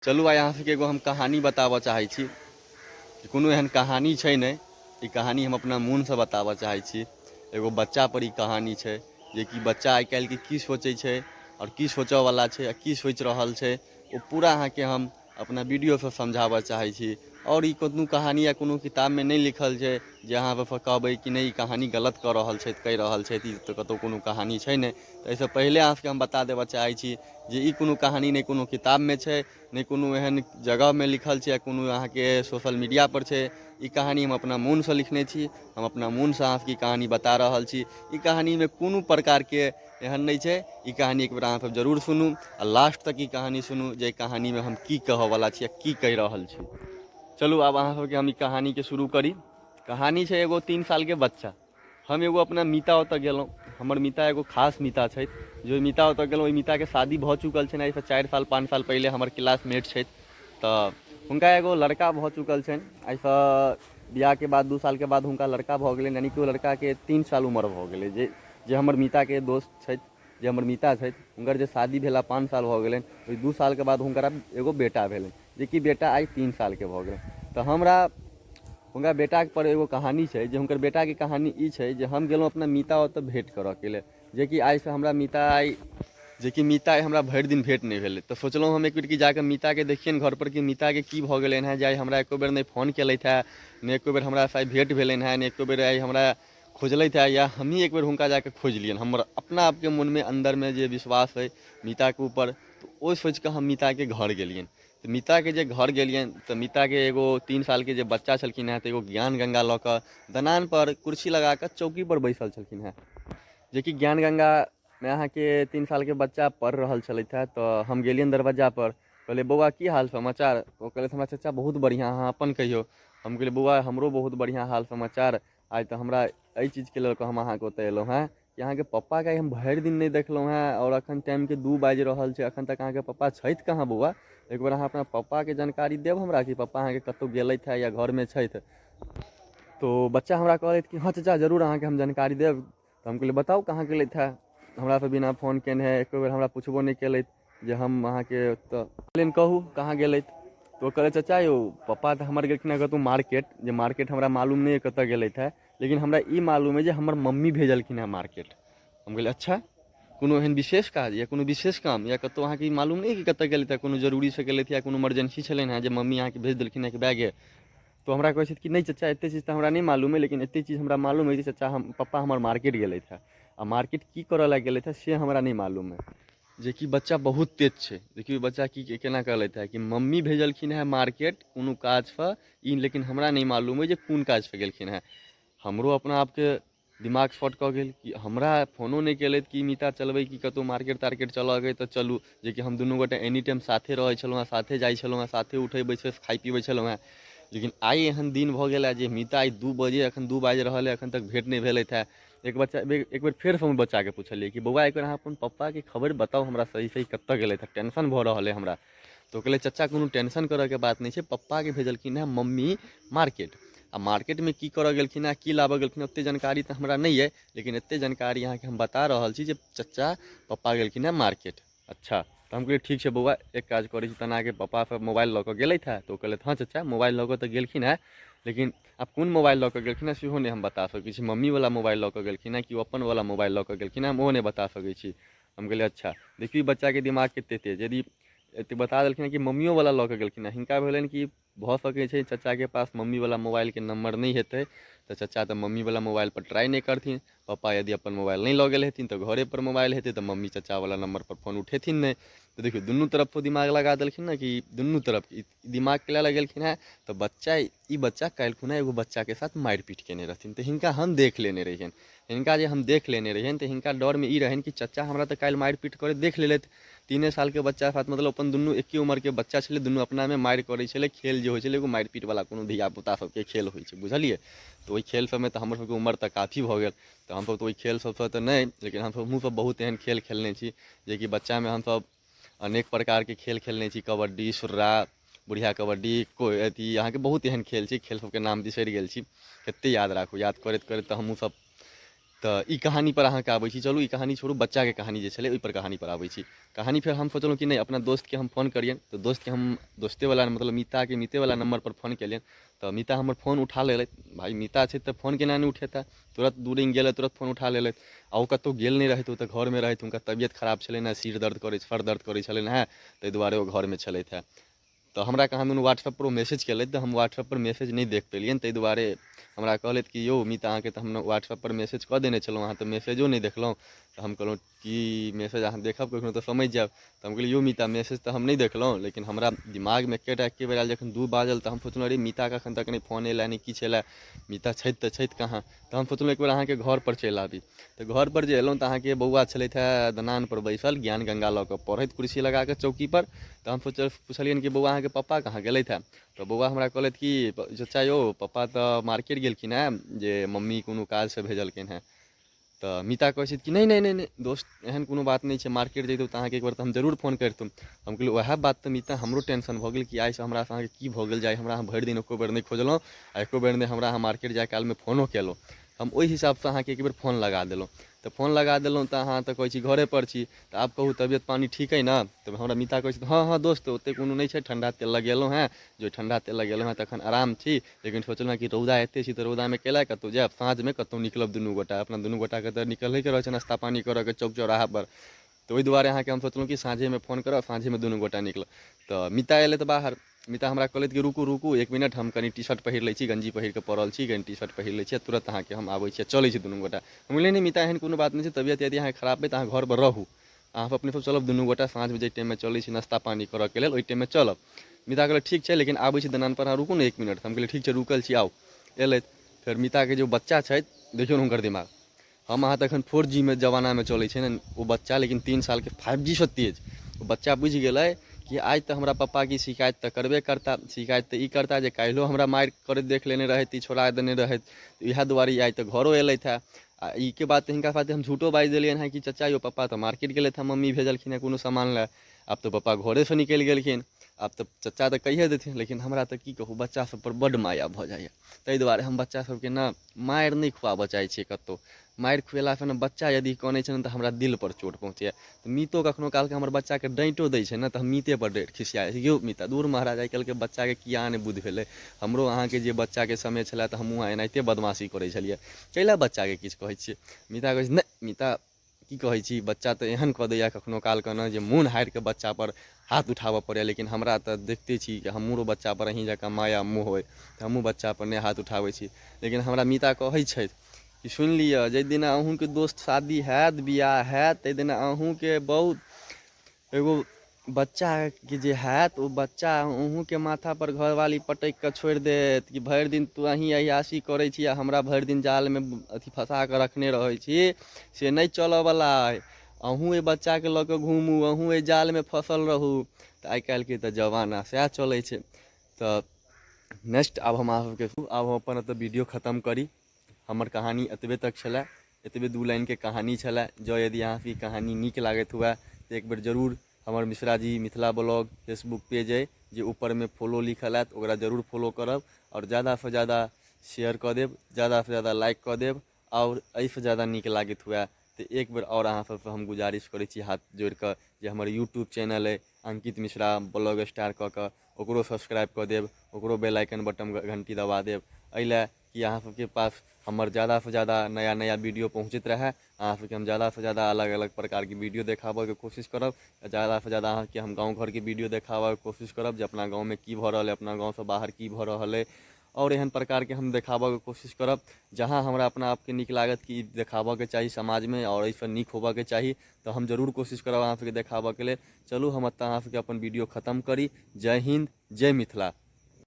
चलू आइ अहाँ सबके एगो हम कहानी बताबऽ चाहै छी। कोनो एहन कहानी छै नहि, ई कहानी हम अपना मोनसँ बताबऽ चाहै छी। एगो बच्चापर ई कहानी छै, जेकि बच्चा आइ काल्हिके की सोचै छै आओर की सोचऽवला छै आ की सोचि रहल छै, ओ पूरा अहाँके हम अपना वीडियोसँ समझाबऽ चाहै छी। और ई कोनो कहानी या कोनो किताबमे नहि लिखल छै जे अहाँ कहबै कि नहि ई कहानी गलत कऽ रहल छथि, कहि रहल छथि, ई तऽ कतहु कोनो कहानी छै नहि। तऽ एहिसँ पहिले अहाँ सबके हम बता देबऽ चाहै छी जे ई कोनो कहानी नहि कोनो किताबमे छै, नहि कोनो एहन जगहमे लिखल छै या कोनो अहाँके सोशल मीडियापर छै। ई कहानी हम अपना मोनसँ लिखने छी, हम अपना मोनसँ अहाँ सबके कहानी बता रहल छी। ई कहानीमे कोनो प्रकारके एहन नहि छै। ई कहानी एक बेर अहाँ सब जरूर सुनू आ लास्ट तक ई कहानी सुनू जे कहानीमे हम की कहऽवला छी आ की कहि रहल छी। चलू आब अहाँ सबके हम ई कहानीके शुरू करी। कहानी छै एगो 3 सालके बच्चा। हम एगो अपना मीता ओतऽ गेलहुँ। हमर मीता एगो खास मीता छथि, जे ओहि मीता ओतऽ गेलहुँ। ओहि मीताके शादी भऽ चुकल छनि आइसँ 4 साल 5 साल पहिले। हमर क्लासमेट छथि, तऽ हुनका एगो लड़का भऽ चुकल छनि। आइसँ बिआहके बाद 2 सालके बाद हुनका लड़का भऽ गेलनि, यानि कि ओ लड़काके 3 साल उमर भऽ गेलै। जे हमर मीताके दोस्त छथि, जे हमर मीता छथि, हुनकर जे शादी भेला 5 साल भऽ गेलनि, ओहि 2 सालके बाद हुनकर एगो बेटा भेलनि, जेकि बेटा आइ 3 सालके भऽ गेलनि। तऽ हुनका बेटापर एगो कहानी छै, जे हुनकर बेटाके कहानी ई छै जे हम गेलहुँ अपना मीता ओतऽ भेँट करऽके लेल, जेकि आइसँ हमरा मीता आइ हमरा भरि दिन भेँट नहि भेलै। तऽ सोचलहुँ हम एक बेर कि जाकऽ मीताके देखियनि घरपर कि मीताके की भऽ गेलनि हेँ, जे आइ हमरा एको बेर नहि फोन केलथि हेँ, नहि एको बेर हमरासँ आइ भेँट भेलनि हेँ, नहि एको बेर आइ हमरा खोजलथि हेँ, या हमही एक बेर हुनका जाकऽ खोजि लिअनि। हमर अपना आपके मोनमे अन्दरमे जे विश्वास अइ मीताके ऊपर, तऽ ओ सोचिकऽ हम मीताके घर गेलियनि। तऽ मीताके जे घर गेलियनि तऽ मीताके एगो 3 सालके जे बच्चा छलखिन हेँ, तऽ एगो ज्ञान गंगा लऽ कऽ दलानपर कुर्सी लगाकऽ चौकीपर बैसल छलखिन हेँ, जेकि ज्ञान गंगामे अहाँके 3 सालके बच्चा पढ़ि रहल छलथि हेँ। तऽ हम गेलियनि दरवाजापर, कहलिए बौआ की हाल समाचार। ओ कहलथि हमरा चाचा बहुत बढ़िआँ, अहाँ अपन कहिऔ। हम कहलिए बौआ हमरो बहुत बढ़िआँ हाल समाचार। आइ तऽ हमरा एहि चीजके लेल हम अहाँके ओतऽ एलहुँ हेँ कि अहाँके पप्पाके हम भरि दिन नहि देखलहुँ हेँ, आओर एखन टाइमके 2 बाजि रहल छै, एखन तक अहाँके पप्पा छथि कहाँ बौआ। एक बेर अहाँ अपना पप्पाके जानकारी देब हमरा कि पप्पा अहाँके कतहु गेलथि हेँ या घरमे छथि। तो बच्चा हमरा कहलथि कि हाँ चाचा जरूर अहाँके हम जानकारी देब। तऽ हम कहलिए बताउ कहाँ गेलथि हेँ, हमरासँ बिना फ़ोन केने एको बेर हमरा पुछबो नहि केलथि जे हम अहाँके तऽ कहलियनि कहू कहाँ गेलथि। तऽ ओ कहलथि चाचा यौ पप्पा तऽ हमर गेलखिन हेँ कतहु मार्केट, जे मार्केट हमरा मालूम नहि अइ कतऽ गेलथि हेँ, लेकिन हमरा ई मालूम अइ जे हमर मम्मी भेजलखिन हेँ मार्केट। हम कहलिए अच्छा, कोनो एहन विशेष काज या कोनो विशेष काम या कतहु अहाँके ई मालूम नहि कि कतऽ गेलथि हेँ, कोनो जरूरीसँ गेलथि या कोनो इमरजेंसी छलनि हेँ जे मम्मी अहाँके भेज देलखिन हेँ कि बैगे। तो हमरा कहै छथि कि नहि चाचा एतेक चीज तऽ हमरा नहि मालूम अइ, लेकिन एतेक चीज हमरा मालूम अइ जे चाचा पप्पा हमर मार्केट गेलथि हेँ। आ मार्केट की करऽ लए गेलथि हेँ से हमरा नहि मालूम अइ। जेकि बच्चा बहुत तेज छै, देखियौ बच्चा केना कहलथि हेँ कि मम्मी भेजलखिन हेँ मार्केट कोनो काजसँ, ई लेकिन हमरा नहि मालूम अइ जे कोन काजसँ गेलखिन हेँ। हमरो अपना आपके दिमाग शॉर्ट कऽ गेल कि हमरा फोनो नहि केलथि कि मीता चलबै कि कतहु मार्केट तार्केट चलऽके तऽ चलू, जेकि हम दुनू गोटे एनी टाइम साथे रहै छलहुँ हेँ, साथे जाइ छलहुँ हेँ, साथे उठै बैसै खाइ पीबै छलहुँ हेँ। लेकिन आइ एहन दिन भऽ गेल है जे मीता आइ 2 बजे, एखन 2 बाजि रहल है, एखन तक भेँट नहि भेलथि हेँ। एक बेर फेरसँ हम बच्चाके पुछलिए कि बौआ एक बेर अहाँ अपन पप्पाके खबर बताउ हमरा सही सही कतऽ गेलथि हेँ, टेंशन भऽ रहल अइ हमरा। तऽ ओ कहलै चाचा कोनो टेंशन करऽके बात नहि छै, पप्पाके भेजलखिन हेँ मम्मी मार्केट। आ मार्केटमे की करऽ गेलखिन हेँ, की लाबऽ गेलखिन हेँ, ओतेक जानकारी तऽ हमरा नहि अइ, लेकिन एतेक जानकारी अहाँके हम बता रहल छी जे चाचा पप्पा गेलखिन हेँ मार्केट। अच्छा तऽ हम कहलिए ठीक छै बौआ, एक काज करै छी तहन अहाँके पप्पा मोबाइल लऽ कऽ गेलथि हेँ। तऽ ओ कहलथि हाँ चाचा मोबाइल लऽ कऽ तऽ गेलखिन हेँ, लेकिन आब कोन मोबाइल लऽ कऽ गेलखिन हेँ सेहो नहि हम बता सकै छी। मम्मीवला मोबाइल लऽ कऽ गेलखिन हेँ कि ओ अपनवला मोबाइल लऽ कऽ गेलखिन हेँ, हम ओहो नहि बता सकै छी। हम कहलिए अच्छा, देखियौ बच्चाके दिमाग कतेक तेज, यदि एतेक बता देलखिन हेँ कि मम्मियोवला लऽ कऽ गेलखिन हेँ, हिनका भेलनि कि भऽ सकै छै चाचाके पास मम्मीवला मोबाइलके नम्बर नहि हेतै, तऽ चाचा तऽ मम्मीवला मोबाइलपर ट्राइ नहि करथिन। पप्पा यदि अपन मोबाइल नहि लऽ गेल हेथिन तऽ घरेपर मोबाइल हेतै, तऽ मम्मी चाचावला नम्बरपर फ़ोन उठेथिन नहि। तऽ देखियौ दुनू तरफसँ दिमाग लगा देलखिन ने, कि दुनू तरफ ई दिमाग कैला लगेलखिन हेँ। तऽ बच्चा काल्हि खुना एगो बच्चाके साथ मारिपीट केने रहथिन, तऽ हिनका हम देख लेने रहियनि। हिनका जे हम देख लेने रहियनि तऽ हिनका डरमे ई रहनि कि चाचा हमरा तऽ काल्हि मारिपीट करैत देख लेलथि। 3 सालके बच्चा साथ, मतलब अपन दुनू एके उमरके बच्चा छलै, दुनू अपनामे मारि करै छलै। खेल जे होइ छलै एगो मारिपीटवला कोनो धियापुता सबके खेल होइ छै, बुझलिए। तऽ ओहि खेल सबमे तऽ हमरसभके उमर तऽ काफी भऽ गेल, तऽ हमसभ तऽ ओहि खेल सबसँ तऽ नहि, लेकिन हमसभ बहुत एहन खेल खेलने छी जेकि बच्चामे हमसभ अनेक प्रकारके खेल खेलने छी। कबड्डी, सुर्रा, बुढ़िया कबड्डी, अथी अहाँके बहुत एहन खेल छै, खेल सबके नाम बिसरि गेल छी, कतेक याद राखू, याद करैत करैत तऽ हमहूँसभ तऽ ई कहानी पर अहाँके आबै छी। चलू ई कहानी छोड़ू, बच्चाके कहानी जे छलै ओहि पर कहानी पर आबै छी। कहानी फेर हम सोचलहुँ कि नहि अपना दोस्तके हम फ़ोन करियनि, तऽ दोस्तके हम दोस्तेवला मतलब मीतेवला नम्बरपर फ़ोन केलियनि, तऽ मीता हमर फ़ोन उठा लेलथि। भाइ मीता छै तऽ फ़ोन केना नहि उठेता, तुरंत दू रिंग गेलै तुरंत फ़ोन उठा लेलथि। आ ओ कतहु गेल नहि रहथि, ओ तऽ घरमे रहथि, हुनका तबियत खराब छलनि हेँ, सिर दर्द करै सर दर्द करै छलनि हेँ, ताहि दुआरे ओ घरमे छलथि हेँ। तऽ हमरा कहाँ दुनू व्हाट्सअप पर ओ मैसेज केलथि, तऽ हम व्हाट्सअप पर मैसेज नहि देख पेलियनि, ताहि दुआरे हमरा कहलथि कि यौ मीता अहाँके तऽ हम व्हाट्सअप पर मैसेज कऽ देने छलहुँ, अहाँ तऽ मैसेजो नहि देखलहुँ। तऽ हम कहलहुँ कि मैसेज अहाँ देखब कखनो तऽ समझि जायब। तऽ हम कहलियै यौ मीता मैसेज तऽ हम नहि देखलहुँ, लेकिन हमरा दिमागमे एके बेर आयल जखन 2 बाजल तऽ हम सोचलहुँ अरे मीताके एखन तक नहि फोन अयलै नहि किछु अयलै, मीता छथि तऽ छथि कहाँ। तऽ हम सोचलहुँ एक बेर अहाँके घरपर चलि आबी। तऽ घरपर जे एलहुँ तऽ अहाँके बौआ छलथि हेँ दलानपर बैसल, ज्ञान गंगा लऽ कऽ पढ़ैत कुर्सी लगा कऽ चौकीपर। तऽ हम पुछलियनि कि बौआ अहाँके पप्पा कहाँ गेलथि हेँ। तऽ बौआ हमरा कहलथि कि चाचा यौ पप्पा तऽ मार्केट गेलखिन हेँ, जे मम्मी कोनो काजसँ भेजलखिन हेँ। तऽ मीता कहै छथि कि नहि दोस्त एहन कोनो बात नहि छै, मार्केट जैतहुँ तऽ अहाँके एक बेर तऽ हम जरूर फ़ोन करितहुँ। हम कहलियै वएह बात तऽ मीता हमरो टेंशन भऽ गेल कि आइसँ हमरासँ अहाँके की भऽ गेल, जे हमरा अहाँ भरि दिन एको बेर नहि खोजलहुँ आ एको बेर नहि हमरा अहाँ मार्केट जाय कालमे फ़ोनो केलहुँ। हम ओहि हिसाबसँ अहाँके एक बेर फ़ोन लगा देलहुँ। तऽ फ़ोन लगा देलहुँ तऽ अहाँ तऽ कहै छी घरेपर छी, तऽ आब कहू तबियत पानी ठीक अइ ने। तऽ हमरा मीता कहै छै हाँ दोस्त ओतेक कोनो नहि छै, ठंडा तेल लगेलहुँ हेँ, जे ठंडा तेल लगेलहुँ हेँ तखन आराम छी। लेकिन सोचलहुँ कि रौदा एतेक छी तऽ रौदामे कैला कतहु जायब, साँझमे कतहु निकलब दुनू गोटा, अपना दुनू गोटाके तऽ निकलैके रहै छै नाश्ता पानी करऽके चौक चौराहापर। तऽ ओहि दुआरे अहाँके हम सोचलहुँ कि साँझेमे फ़ोन करब, साँझेमे दुनू गोटा निकलब। तऽ मीता एलथि बाहर, मीता हमरा कहलथि कि रुकू 1 मिनट हम कनि टी शर्ट पहिर लै छी, गंजी पहिर कऽ पड़ल छी, कनि टी शर्ट पहिर लै छी, तुरंत अहाँके हम आबै छी, चलै छी दुनू गोटा। हम कहलियै नहीं मीता एहन कोनो बात नहीं छै, तबियत यदि अहाँके खराब अइ तऽ अहाँ घरपर रहू, अहाँ अपने सब चलब दुनू गोटा साँझमे जाहि टाइममे चलै छी नाश्ता पानी करऽके लेल ओहि टाइममे चलब। मीता कहलक ठीक छै लेकिन आबै छी दलानपर, अहाँ रुकू ने 1 मिनट। हम कहलियै ठीक छै रुकल छी आउ। एलथि फेर मीताके जे बच्चा छथि देखियौ हुनकर दिमाग, हम अहाँ तऽ एखन 4G मे जमानामे चलै छै ने, ओ बच्चा लेकिन 3 सालके 5G सँ तेज। ओ बच्चा बुझि गेलै कि आइ तऽ हमरा पप्पा की शिकायत तऽ करबे करता, शिकायत तऽ ई करता जे काल्हिओ हमरा मारि करैत देख लेने रहथि, ई छोड़ा देने रहथि, इएह दुआरे आइ तऽ घरो एलथि हेँ। आ ई के बात हिनका साथे हम झूठो बाजि देलियनि हेँ कि चाचा यौ पप्पा तऽ मार्केट गेलथि हेँ, मम्मी भेजलखिन हेँ कोनो सामान लए, आब तऽ पप्पा घरेसँ निकलि गेलखिन, आब तऽ चाचा तऽ कहिए देथिन। लेकिन हमरा तऽ की कहू बच्चा सबपर बड्ड माया भऽ जाइए, ताहि दुआरे हम बच्चा सबके ने मारि नहि खुआबऽ चाहै छियै कतहु। मारि खुएलासँ ने बच्चा यदि कानै छै ने तऽ हमरा दिलपर चोट पहुँचैए। तऽ मीतो कखनो कालके हमर बच्चाके डाँइटो दै छै ने तऽ हम मीतेपर खिसिया जाइ छै, यौ मीता दूर महाराज आइ काल्हिके बच्चाके किया नहि बुद्धि भेलै, हमरो अहाँके जे बच्चाके समय छलै तऽ हमहूँ एनाहिते बदमाशी करै छलियै, कैला बच्चाके किछु कहै छियै। मीता कहै छै नहि मीता की कहै छी, बच्चा तऽ एहन कऽ दैए कखनो कालके ने जे मोन हारि कऽ बच्चापर हाथ उठाबऽ पड़ैए। लेकिन हमरा तऽ देखते छी कि हमरो बच्चापर अहीँ जकाँ माया मोह अइ, तऽ हमहूँ बच्चापर नहि हाथ उठाबै छी। लेकिन हमरा मीता कहै छथि कि सुनि लिअ जाहि दिना अहूँके दोस्त शादी हैत बिआह हैत ताहि दिना अहूँके बहुत एगो बच्चाके जे हैत ओ बच्चा अहूँके माथापर घरवाली पटकि कऽ छोड़ि देत कि भरि दिन तू अहीँ अय्याशी करै छी आ हमरा भरि दिन जालमे अथी फँसा कऽ रखने रहै छी, से नहि चलऽवला अइ। अहूँ एहि बच्चाके लऽ कऽ घूमू, अहूँ एहि जालमे फँसल रहू। तऽ आइ काल्हिके तऽ जमाना सएह चलै छै। तऽ नेक्स्ट आब हम अहाँ सबके आब हम अपन एतऽ वीडियो ख़त्म करी। हमर कहानी एतबे तक छलै, एतबे 2 लाइनके कहानी छलै। जँ यदि अहाँके ई कहानी नीक लागैत हुए तऽ एक बेर जरूर हमर Mishra ji Mithila blog Facebook page अइ जे ऊपरमे फॉलो लिखल हैत ओकरा जरूर फॉलो करब, आओर ज़्यादासँ ज़्यादा शेयर कऽ देब, ज़्यादासँ ज़्यादा लाइक कऽ देब। आओर एहिसँ ज़्यादा नीक लागैत हुए तऽ एक बेर आओर अहाँ सबसँ हम गुजारिश करै छी हाथ जोड़ि कऽ जे हमर यूट्यूब चैनल अइ अंकित मिश्रा ब्लॉग स्टार कऽ कऽ ओकरो सब्सक्राइब कऽ देब, ओकरो बेल आइकन बटन घंटी दबा देब, एहि लए कि अहाँ सबके पास हमर ज़्यादासँ ज़्यादा नया नया वीडियो पहुँचैत रहै। अहाँ सबके हम ज़्यादासँ ज़्यादा अलग अलग प्रकारके वीडियो देखाबऽके कोशिश करब, ज़्यादासँ ज़्यादा अहाँके हम गाँव घरके वीडियो देखाबऽके कोशिश करब जे अपना गाँवमे की भऽ रहल अइ, अपना गाँवसँ बाहर की भऽ रहल अइ, आओर एहन प्रकारके हम देखाबऽके कोशिश करब जहाँ हमरा अपना आपके नीक लागत कि देखाबऽके चाही समाजमे आओर एहिसँ नीक होबऽके चाही, तऽ हम जरूर कोशिश करब अहाँ सबके देखाबऽके लेल। चलू हम एतऽ अहाँ सबके अपन वीडियो ख़त्म करी। जय हिंद जय मिथिला।